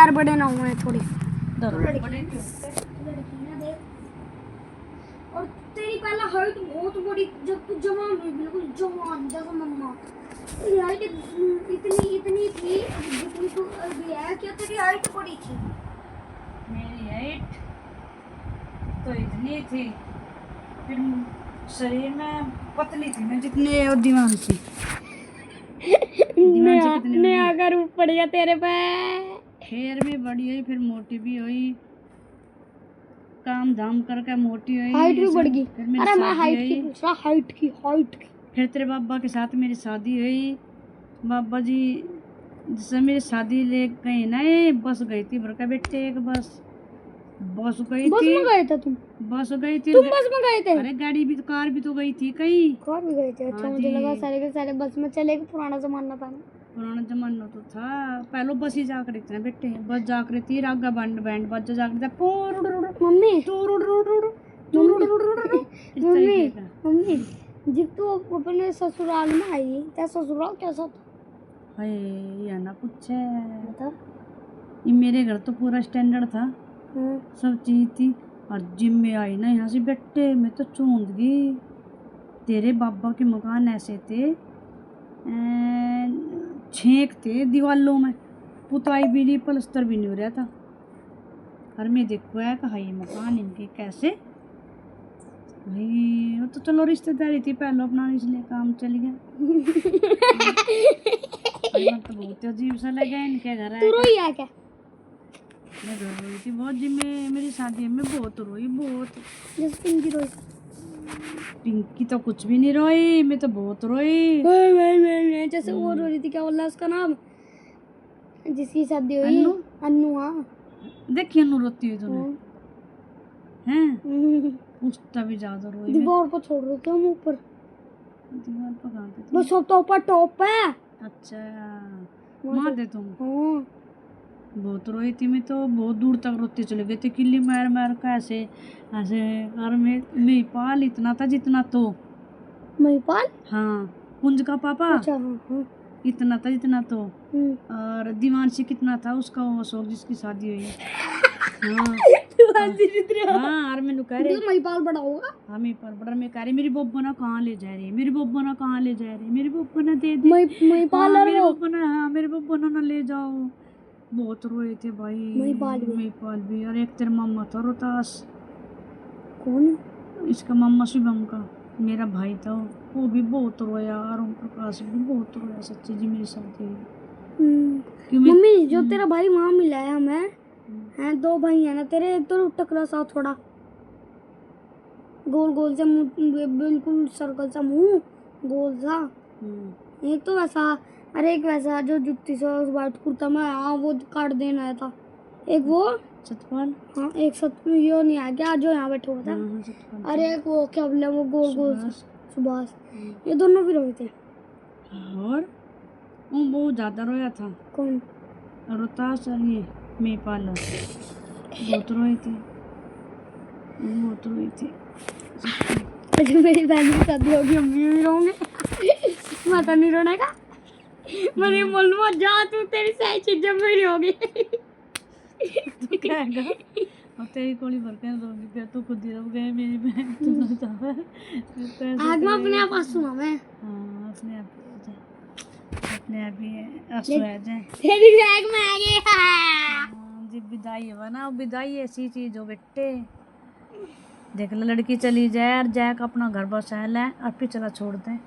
यार बड़े ना हुए थोड़े। और तेरी पहले हाइट बहुत बड़ी, जब तू जवान हुई बिल्कुल जवान जैसा मम्मा, तेरी हाइट इतनी इतनी थी जितनी तू अभी है। क्या तेरी हाइट बड़ी थी? मेरी हाइट तो इतनी थी, फिर शरीर में पतली थी मैं जितने, और दिमाग से ने अगर ऊपर गया तेरे पे, खैर में बड़ी हुई, फिर मोटी भी हुई, काम धाम करके मोटी हुई, हाइट भी बढ़ गई। फिर मेरी अरे मैं शादी हाइट हुई। की पूछ रहा, हाइट की हाइट की। फिर तेरे बाबा के साथ मेरी शादी हुई। बाबा जी जिससे मेरी शादी ले गई ना, ये बस गई थी भर का बेटे, एक बस गई बस थी। में गए थे तुम? बस गई थी। तुम बस में गए थे? अरे गाड़ी भी तो, कार भी तो गई थी कहीं। कार भी गए थे? अच्छा, हाँ मुझे लगा जी। सारे के सारे बस में चले गए। पुराना जमाना था ना। पुराना जमाना तो था, पहले बस ही जाकर इतना बेटे, बस जाकर थी रागा बैंड बैंड बज जाकर था। मम्मी मम्मी मम्मी, जब तू अपने ससुराल में आई, तेरा ससुराल कैसा था? हाय या ना पूछे, बता। ये मेरे घर तो पूरा स्टैंडर्ड था, सब चीज थी। और जिम में आई ना यहाँ से बेटे, मैं तो चूंद गई। तेरे बाबा के मकान ऐसे थे, छेक थे दीवालों में, पुताई भी नहीं, पलस्तर भी नहीं हो रहा था। और मैं देखो है कहा ये मकान इनके कैसे भाई। वो तो चलो रिश्तेदारी थी पहले अपना, इसलिए काम चल गया। तो बहुत अजीब सा लगा इनके घर तू रोई है क्या? मैं घर रोई थी बहुत जी, मैं मेरी शादी में बहुत रोई, बहुत। जैसे पिंकी रोई। पिंकी तो कुछ भी नहीं रोई, मैं तो बहुत रोई। जैसे वो रो रही थी, क्या बोला उसका नाम, जिसकी शादी हुई? अन्नू। अन्नू। हाँ देखिए अन्नू रोती हुई तूने हैं, उसका भी ज्यादा रोई। दीवार को छोड़ रहे थे हम ऊपर। दीवार पर कहाँ थे? बस सब तो ऊपर टॉप है। अच्छा वहाँ थे तुम? हाँ। बहुत रोई थी मैं तो, बहुत दूर तक रोते चले गए थे, किल्ली मार मार का ऐसे ऐसे। और मैं पाल इतना था जितना तो। महिपाल? हाँ कुंज का पापा। अच्छा हाँ हाँ। इतना था जितना तो। और दीवानसी कितना था उसका, वो अशोक जिसकी शादी हुई। हाँ और मैंने कह रहे महिपाल बड़ा होगा। हाँ महिपाल बड़ा। मैं कह रही मेरी बब्बा ना कहाँ ले जा रही, मेरी बब्बा ना कहाँ ले जा रही, मेरी बब्बा ना दे दे। महिपाल मेरे बब्बा ना, हाँ मेरे बब्बा ना ले जाओ। बहुत रोए थे भाई। महिपाल भी। और एक तेरा मामा था रोहतास। कौन? इसका मामा शिवम का मेरा भाई था, वो भी बहुत रोया। और ओम प्रकाश भी बहुत रोया सच्ची जी मेरे साथ। मम्मी जो तेरा भाई वहाँ मिला है हमें, हैं दो भाई है ना तेरे, एक तो टकरा सा थोड़ा गोल गोल सा मुंह, बिल्कुल सर्कल सा मुंह गोल सा। एक तो वैसा, अरे एक वैसा जो जुत्ती सा व्हाइट कुर्ता में, हाँ वो काट देना आया था। एक वो सतपाल, हाँ एक सतपाल यो नहीं आ गया जो यहाँ बैठा हुआ था। अरे एक वो क्या बोले वो गोल गोल सुभाष। ये दोनों भी रोए थे। और वो बहुत ज्यादा रोया था। कौन? रोहतास और ये महिपाल बहुत रोए थे, बहुत रोई थी। अच्छा मेरी बहन की शादी होगी, हम भी रोंगे। माता नहीं रोने का। मेरी बोलूँ जा तू, तेरी सही चीजें मेरी होगी। तू कहेगा और तेरी कोली भर के रोगी, फिर तू खुद ही रो गए मेरी बहन। तू ना चाहे आज मैं अपने आप हंसूंगा मैं। हाँ अपने आप ही हंसू आ जाए। तेरी बैग में आ गया। जब विदाई हुआ ना, विदाई ऐसी चीज हो बेटे, देख लो लड़की चली जाए और जैक अपना घर बसा ले और फिर चला छोड़ दे,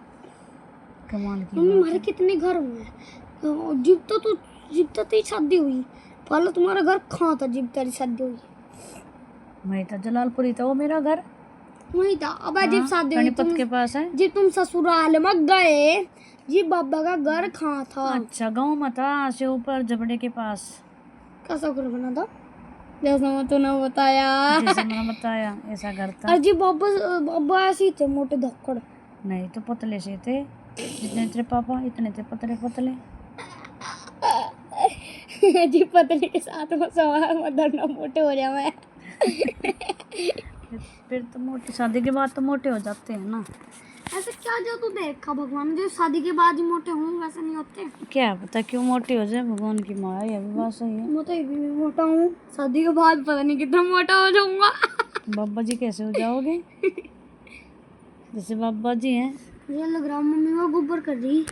कमाल की। तुम्हारे कितने घर हुए जब तो तेरी शादी हुई? पहले तुम्हारा घर कहाँ था जब तेरी शादी हुई? मैं था जलालपुरी था वो मेरा घर। वही था। अब जब शादी हुई तुम के पास है, जब तुम ससुराल में गए, जी बाबा का घर कहाँ था? अच्छा गाँव में था, से ऊपर जबड़े के पास। कैसा घर बना था? जैसा तूने बताया, जैसा मैंने बताया ऐसा घर था। अजी बाबा ऐसे थे मोटे धक्कड़? नहीं तो पतले से थे, जितने तेरे पापा इतने थे पतले पतले। जी पतले के साथ में सवार मदर ना मोटे हो जाए। फिर तो मोटे शादी के बाद तो मोटे हो जाते हैं ना। ऐसे क्या जो तू देखा भगवान जो शादी के बाद ही मोटे हों वैसे नहीं होते। क्या पता क्यों मोटी हो जाए, भगवान की माया, ये भी बात सही है। मैं तो अभी भी मोटा हूँ, शादी के बाद पता नहीं कितना मोटा हो जाऊंगा। बाबा जी कैसे हो जाओगे? जैसे बाबा जी हैं। ये लग रहा मम्मी वो गोबर कर रही।